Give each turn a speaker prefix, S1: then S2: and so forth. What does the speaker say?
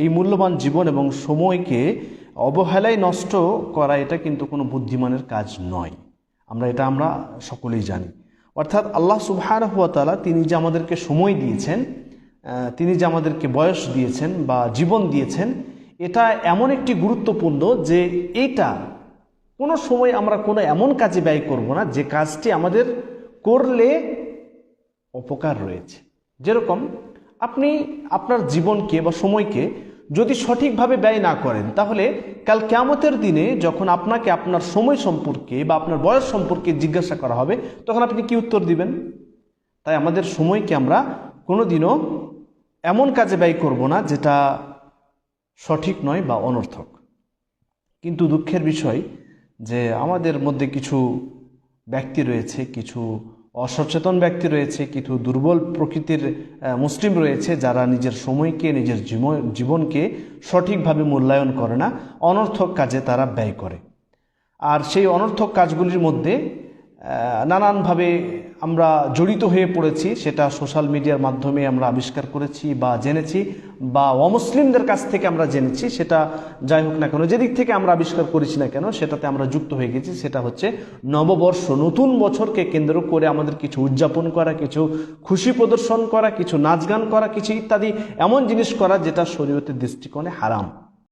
S1: এই মূল্যবান জীবন এবং সময়কে অবহেলায় নষ্ট করা এটা কিন্তু কোনো বুদ্ধিমানের কাজ নয়। আমরা সকলেই জানি। অর্থাৎ আল্লাহ সুবহানাহু ওয়া তাআলা তিনি যে আমাদেরকে সময় দিয়েছেন, তিনি যে আমাদেরকে বয়স দিয়েছেন বা জীবন দিয়েছেন, এটা এমন একটি গুরুত্বপূর্ণ যে এইটা কোনো সময় আমরা কোনো এমন কাজে ব্যয় করব না যে কাজটি আমাদের করলে অপকার রয়েছে। যেরকম আপনি আপনার জীবনকে বা সময়কে যদি সঠিকভাবে ব্যয় না করেন, তাহলে কাল কিয়ামতের দিনে যখন আপনাকে আপনার সময় সম্পর্কে বা আপনার বয়স সম্পর্কে জিজ্ঞাসা করা হবে, তখন আপনি কি উত্তর দিবেন? তাই আমাদের সময়কে আমরা কোনোদিনও এমন কাজে ব্যয় করব না যেটা সঠিক নয় বা অনর্থক। কিন্তু দুঃখের বিষয় যে আমাদের মধ্যে কিছু ব্যক্তি রয়েছে, কিছু অসচেতন ব্যক্তি রয়েছে, কিছু দুর্বল প্রকৃতির মুসলিম রয়েছে যারা নিজের সময়কে, নিজের জীবনকে সঠিকভাবে মূল্যায়ন করে না, অনর্থক কাজে তারা ব্যয় করে। আর সেই অনর্থক কাজগুলির মধ্যে নানানভাবে আমরা জড়িত হয়ে পড়েছি। সেটা সোশ্যাল মিডিয়ার মাধ্যমে আমরা আবিষ্কার করেছি বা জেনেছি, বা অমুসলিমদের কাছ থেকে আমরা জেনেছি। সেটা যাই হোক না কেন, যেদিক থেকে আমরা আবিষ্কার করেছি না কেন, সেটাতে আমরা যুক্ত হয়ে গেছি। সেটা হচ্ছে নববর্ষ, নতুন বছরকে কেন্দ্র করে আমাদের কিছু উদযাপন করা, কিছু খুশি প্রদর্শন করা, কিছু নাচ গান করা, কিছু ইত্যাদি এমন জিনিস করা যেটা শরীয়তের দৃষ্টিকোণে হারাম।